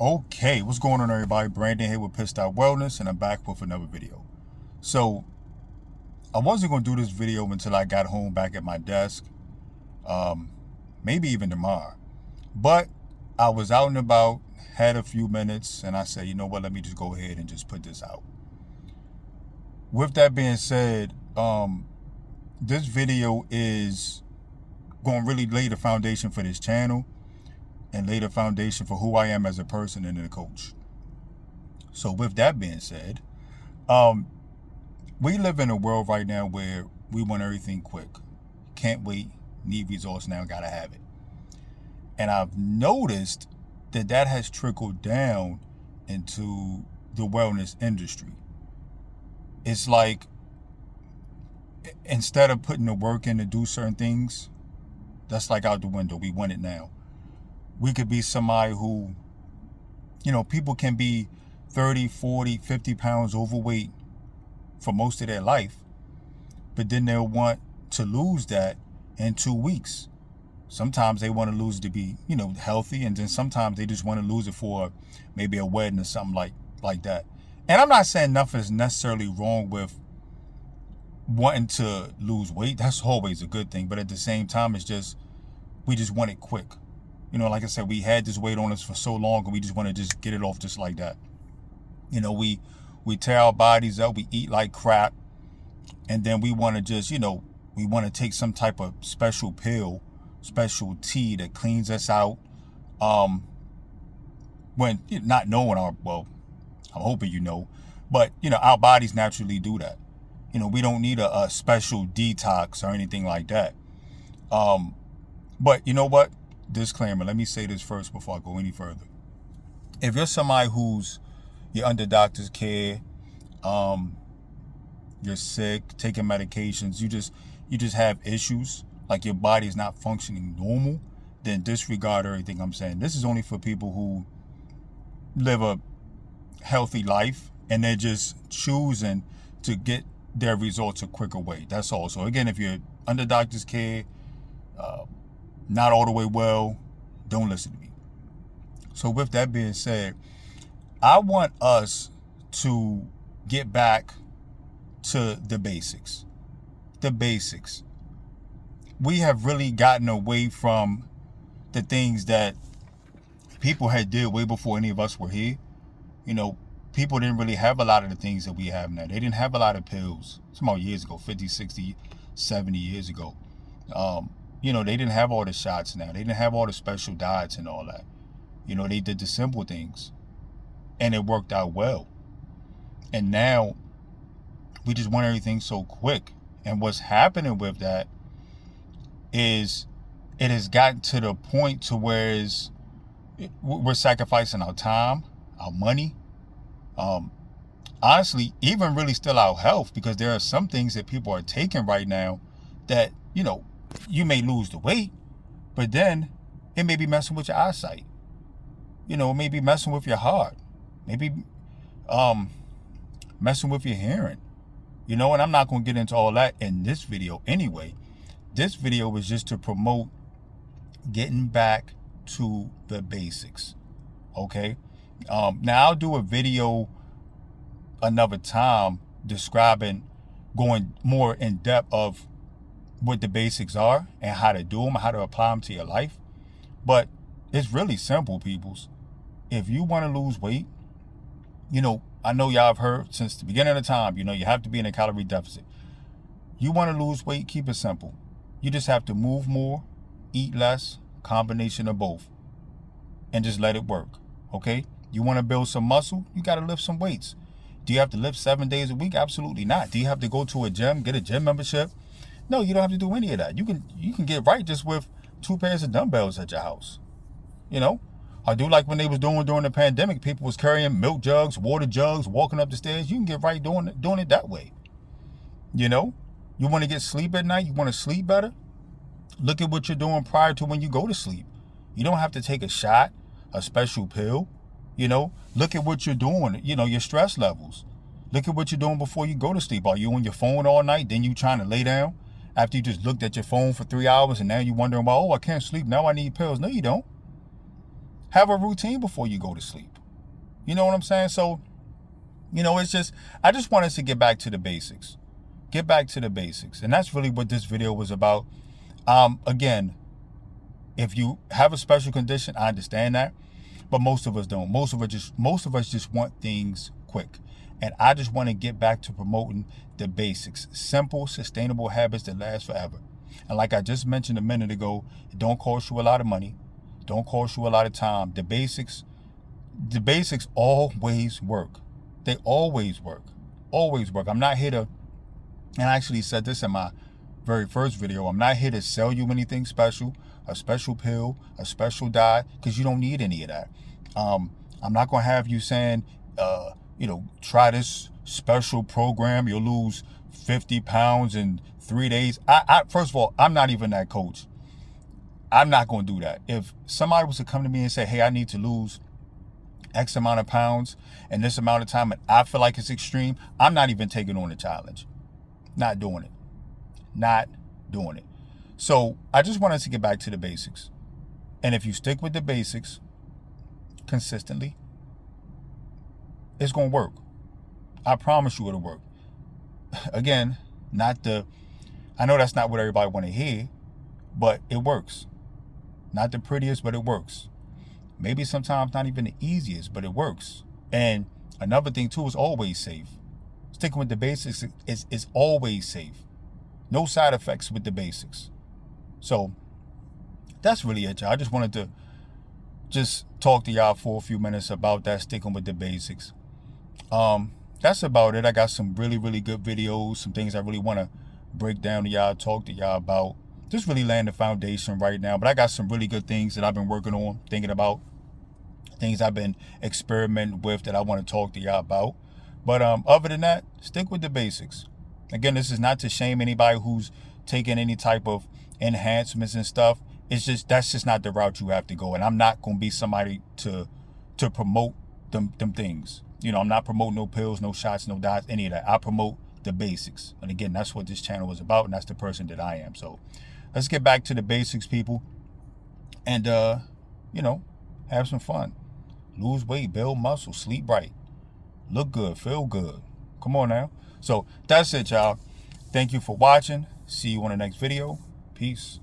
Okay, what's going on, everybody? Brandon here with Pissed Out Wellness, and I'm back with another video. So, I wasn't going to do this video until I got home back at my desk, um, maybe even tomorrow. But I was out and about, had a few minutes, and I said, you know what, let me just go ahead and just put this out. With that being said, this video is going to really lay the foundation for this channel and lay the foundation for who I am as a person and a coach. So, with that being said, um, we live in a world right now where we want everything quick. Can't wait, need results now, gotta have it. And I've noticed that has trickled down into the wellness industry. It's like instead of putting the work in to do certain things, that's like out the window. We want it now. We could be somebody who, people can be 30, 40, 50 pounds overweight for most of their life, but then they'll want to lose that in 2 weeks. Sometimes they want to lose it to be, healthy, and then sometimes they just want to lose it for maybe a wedding or something like that. And I'm not saying nothing is necessarily wrong with wanting to lose weight. That's always a good thing. But at the same time, it's just, we just want it quick. Like I said, we had this weight on us for so long, and we just want to just get it off just like that. We tear our bodies up, we eat like crap, and then we want to just, we want to take some type of special pill, special tea that cleans us out. When not knowing I'm hoping but our bodies naturally do that. We don't need a special detox or anything like that. But you know what? Disclaimer, let me say this first before I go any further. If you're somebody you're under doctor's care, you're sick, taking medications, you just have issues, like your body is not functioning normal, then disregard everything I'm saying. This is only for people who live a healthy life and they're just choosing to get their results a quicker way. That's all. So again, if you're under doctor's care, not all the way well, don't listen to me. So with that being said, I want us to get back to the basics. The basics. We have really gotten away from the things that people had did way before any of us were here. People didn't really have a lot of the things that we have now. They didn't have a lot of pills. Some odd years ago, 50, 60, 70 years ago. They didn't have all the shots now. They didn't have all the special diets and all that. They did the simple things. And it worked out well. And now, we just want everything so quick. And what's happening with that is it has gotten to the point to where we're sacrificing our time, our money, honestly, even really still our health, because there are some things that people are taking right now that, you may lose the weight, but then it may be messing with your eyesight. It may be messing with your heart, maybe messing with your hearing. And I'm not going to get into all that in this video anyway. This video was just to promote getting back to the basics. Okay? Now I'll do a video another time describing, going more in depth of what the basics are and how to do them, how to apply them to your life. But it's really simple, peoples. If you want to lose weight, I know y'all have heard since the beginning of the time, you have to be in a calorie deficit. You want to lose weight, keep it simple. You just have to move more, eat less, combination of both, and just let it work. Okay? You want to build some muscle, you got to lift some weights. Do you have to lift 7 days a week? Absolutely not. Do you have to go to a gym, get a gym membership? No, you don't have to do any of that. You can get right just with 2 pairs of dumbbells at your house. I do like when they was doing during the pandemic, people was carrying milk jugs, water jugs, walking up the stairs. You can get right doing it that way. You want to get sleep at night? You want to sleep better? Look at what you're doing prior to when you go to sleep. You don't have to take a shot, a special pill. Look at what you're doing, your stress levels. Look at what you're doing before you go to sleep. Are you on your phone all night? Then you trying to lay down after you just looked at your phone for 3 hours, and now you're wondering, well, I can't sleep. Now I need pills. No, you don't. Have a routine before you go to sleep. You know what I'm saying? So, it's just, I just want us to get back to the basics. Get back to the basics. And that's really what this video was about. Again, if you have a special condition, I understand that, but most of us don't. Most of us just want things quick. And I just want to get back to promoting the basics, simple, sustainable habits that last forever. And like I just mentioned a minute ago, it don't cost you a lot of money, don't cost you a lot of time. The basics always work. They always work. Always work. I'm not here to, and I actually said this in my very first video, I'm not here to sell you anything special, a special pill, a special diet, because you don't need any of that. I'm not going to have you saying, try this special program, you'll lose 50 pounds in 3 days. First of all, I'm not even that coach. I'm not going to do that. If somebody was to come to me and say, hey, I need to lose X amount of pounds in this amount of time, and I feel like it's extreme, I'm not even taking on the challenge. Not doing it. Not doing it. So I just want us to get back to the basics. And if you stick with the basics consistently, it's going to work. I promise you it'll work. Again, I know that's not what everybody want to hear, but it works. Not the prettiest, but it works. Maybe sometimes not even the easiest, but it works. And another thing too is always safe. Sticking with the basics is always safe. No side effects with the basics. So that's really it, y'all. I just wanted to just talk to y'all for a few minutes about that, sticking with the basics. That's about it. I got some really, really good videos, some things I really want to break down to y'all, talk to y'all about. Just really laying the foundation right now. But I got some really good things that I've been working on, thinking about, things I've been experimenting with that I want to talk to y'all about. But other than that, stick with the basics. Again, this is not to shame anybody who's taking any type of enhancements and stuff. It's just, that's just not the route you have to go. And I'm not going to be somebody to promote them things. I'm not promoting no pills, no shots, no diets, any of that. I promote the basics. And again, that's what this channel is about. And that's the person that I am. So let's get back to the basics, people. And, have some fun. Lose weight, build muscle, sleep right, look good, feel good. Come on now. So that's it, y'all. Thank you for watching. See you on the next video. Peace.